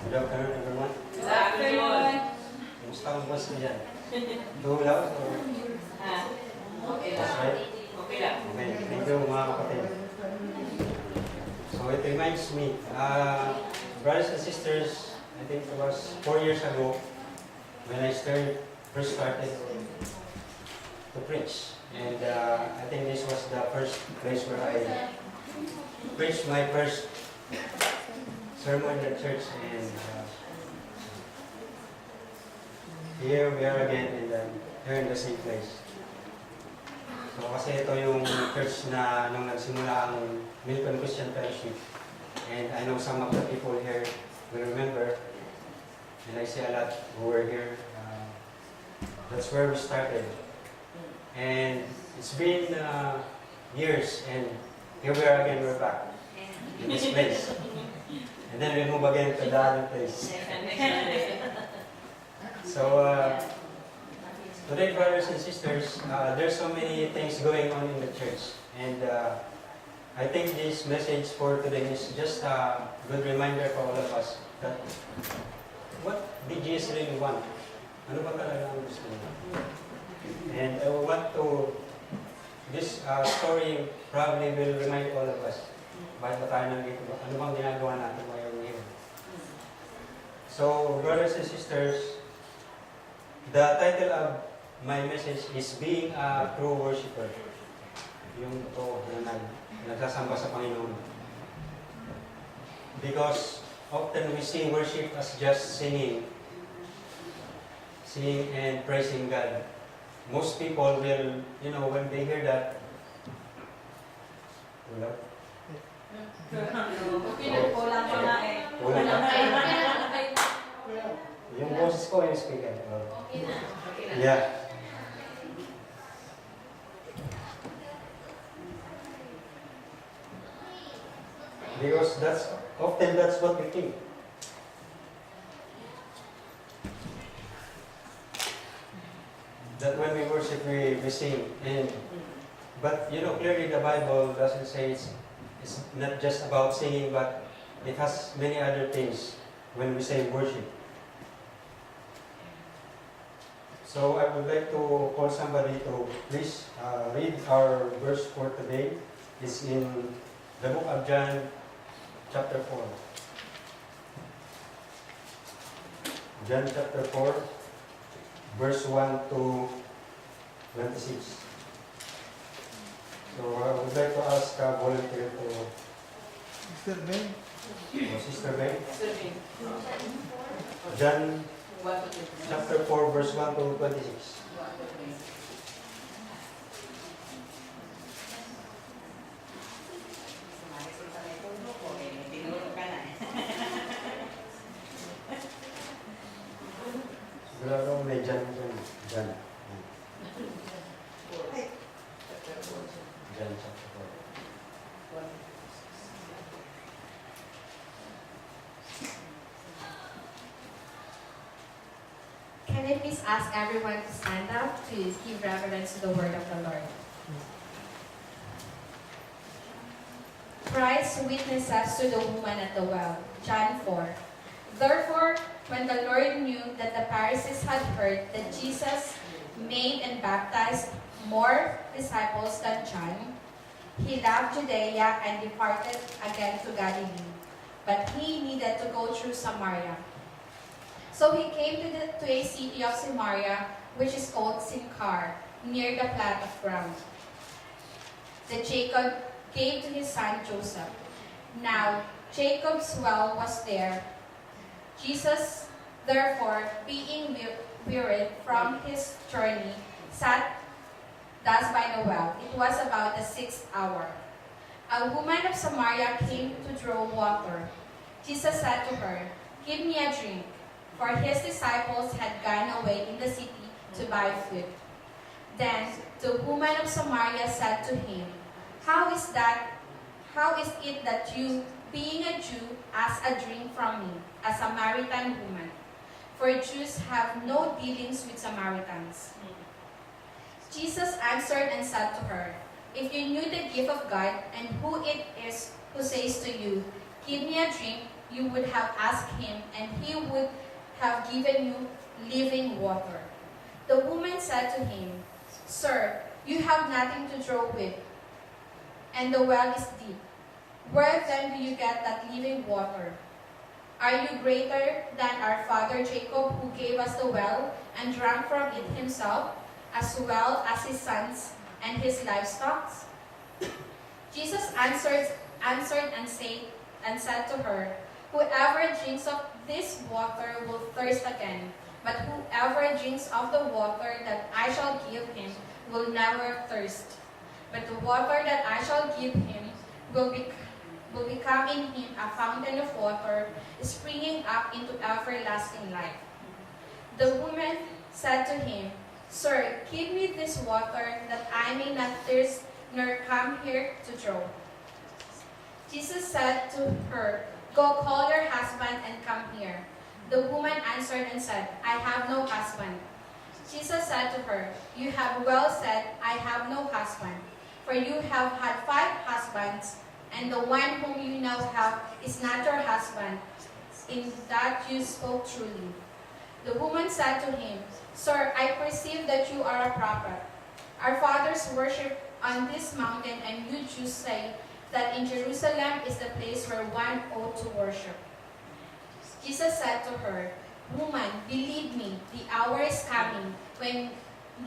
Good afternoon, everyone. Good afternoon. Kumusta ang boss mo dyan? Too loud or? Okay That's lang. right? Okay lang. Okay, thank you mga kapatid. So it reminds me, brothers and sisters, I think it was 4 years ago when I first started to preach. And I think this was the first place where I preached my first sermon in the church, and here we are again here in the same place. So kasi ito yung church na nung nagsimula ang Milton Christian Fellowship, and I know some of the people here will remember, and I see a lot who were here. That's where we started, and it's been years, and here we are again. We're back in this place. And then we move again to the other place. So, today, brothers and sisters, there's so many things going on in the church. And I think this message for today is just a good reminder for all of us that what did Jesus really want? Ano ba talaga ang gusto niya? And I want to, this story probably will remind all of us. Bakit ba tayo nandito? Ano bang ginagawa natin ngayon? So, brothers and sisters, the title of my message is Being a True Worshipper. Yung totoo na nagsasamba sa Panginoon. Because often we see worship as just singing and praising God. Most people will, when they hear that, wala. Kulang pa nga eh. Yung boses ko yung speaker. Okay na. Yeah. Because that's what we think. That when we worship, we sing. But clearly the Bible doesn't say it's not just about singing, but it has many other things when we say worship. So I would like to call somebody to please read our verse for today. It's in the book of John, chapter 4. John chapter 4, verse 1 to 26. So I would like to ask a volunteer to... Sister May? Sister May? John chapter 4, verse 1 to 26. Sigurado may John dyan. John. John chapter 4. Can I please ask everyone to stand up to give reverence to the word of the Lord? Christ witnesses to the woman at the well. John 4. Therefore, when the Lord knew that the Pharisees had heard that Jesus made and baptized more disciples than John, he left Judea and departed again to Galilee. But he needed to go through Samaria. So he came to a city of Samaria, which is called Sychar, near the plot of ground that Jacob gave to his son Joseph. Now Jacob's well was there. Jesus, therefore, being wearied from his journey, sat thus by the well. It was about the 6th hour. A woman of Samaria came to draw water. Jesus said to her, "Give me a drink," for his disciples had gone away in the city to buy food. Then the woman of Samaria said to him, How is it that you, being a Jew, ask a drink from me, a Samaritan woman? For Jews have no dealings with Samaritans. Jesus answered and said to her, If you knew the gift of God and who it is who says to you, Give me a drink, you would have asked him, and he would have given you living water." The woman said to him, "Sir, you have nothing to draw with, and the well is deep. Where then do you get that living water? Are you greater than our father Jacob, who gave us the well and drank from it himself, as well as his sons and his livestock?" Jesus answered and said to her, "Whoever drinks of this water will thirst again, but whoever drinks of the water that I shall give him will never thirst. But the water that I shall give him will become in him a fountain of water, springing up into everlasting life." The woman said to him, "Sir, give me this water, that I may not thirst, nor come here to draw." Jesus said to her, "Go call your husband and come here." The woman answered and said, "I have no husband." Jesus said to her, "You have well said, I have no husband. For you have had 5 husbands, and the one whom you now have is not your husband. In that you spoke truly." The woman said to him, "Sir, I perceive that you are a prophet. Our fathers worship on this mountain, and you Jews say that in Jerusalem is the place where one ought to worship." Jesus said to her, "Woman, believe me, the hour is coming when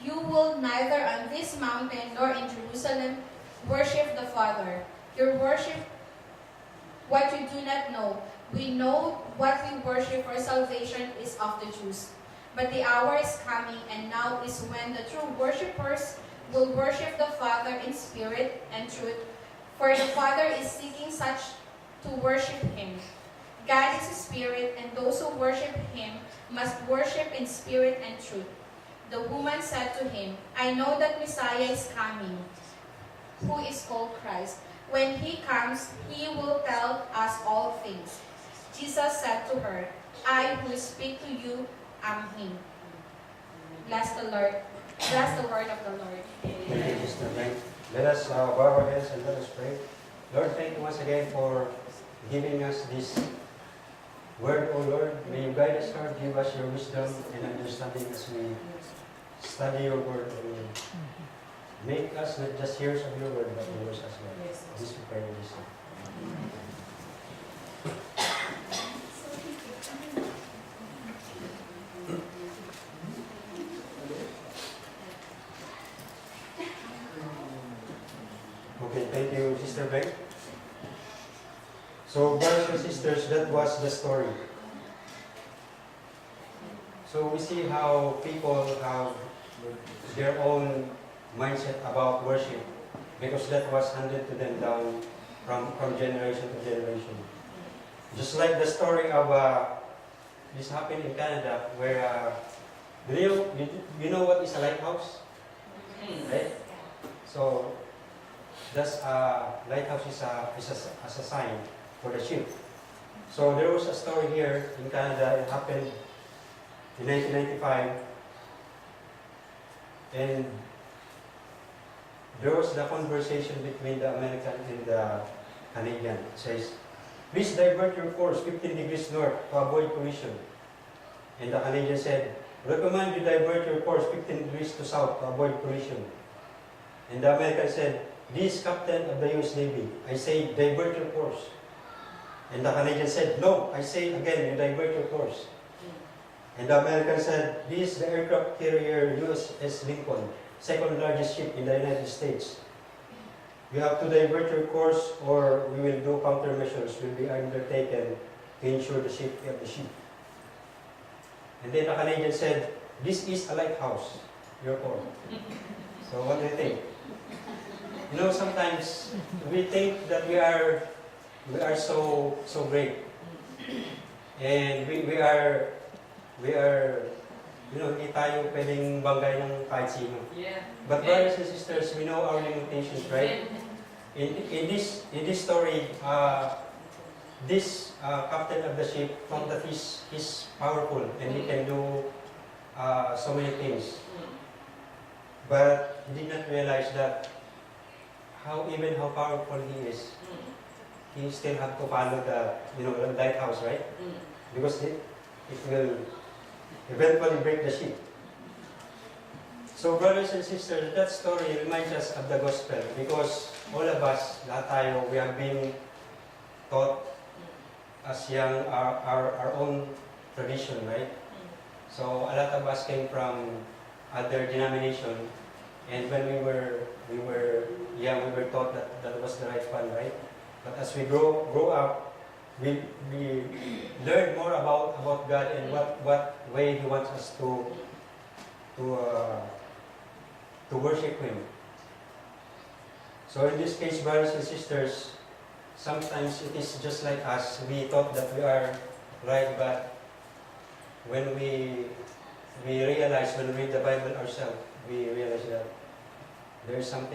you will neither on this mountain nor in Jerusalem worship the Father. You worship what you do not know. We know what we worship, for salvation is of the Jews. But the hour is coming, and now is when the true worshippers will worship the Father in spirit and truth, for the Father is seeking such to worship him. God is a spirit, and those who worship him must worship in spirit and truth." The woman said to him, "I know that Messiah is coming, who is called Christ. When he comes, he will tell us all things." Jesus said to her, "I who speak to you am he." Bless the Lord. Bless the word of the Lord. Thank you, Sister Frank. Let us bow our heads and let us pray. Lord, thank you once again for giving us this word, O Lord. May you guide us, Lord. Give us your wisdom and understanding as we study your word, O Lord. Make us not just hearers of your word, but doers as well. This we pray in this name. Okay, thank you, Sister Beck. So, brothers and sisters, that was the story. So we see how people have their own mindset about worship, because that was handed to them down from generation to generation. Just like the story of this happened in Canada, where you know what is a lighthouse, right? So that's lighthouse is a sign for the ship. So there was a story here in Canada. It happened in 1995, and there was the conversation between the American and the Canadian. It says, "Please divert your course 15 degrees north to avoid collision." And the Canadian said, "Recommend you divert your course 15 degrees to south to avoid collision." And the American said, "This is Captain of the U.S. Navy. I say divert your course." And the Canadian said, "No, I say again, you divert your course." And the American said, "This is the aircraft carrier USS Lincoln, second largest ship in the United States. You have to divert your course, or we will do countermeasures will be undertaken to ensure the safety of the ship." And then the Canadian said, "This is a lighthouse, your port." So what do you think? You know, sometimes we think that we are so great, and we are hindi tayo pwedeng banggay ng kahit sino. Yeah. But brothers and sisters, we know our limitations, right? In this story, this captain of the ship thought that he's powerful and he can do so many things. But he did not realize that how powerful he is. he still have to follow the, the lighthouse, right? Because it will eventually break the ship. So brothers and sisters, that story reminds us of the gospel because all of us, lahat tayo, we have been taught as young our own tradition, right? So a lot of us came from other denomination, and when we were young, we were taught that that was the right one, right? But as we grow up, we learn more about God and what way He wants us to worship Him. So in this case, brothers and sisters, sometimes it is just like us. We thought that we are right, but when we realize, when we read the Bible ourselves, we realize that there is something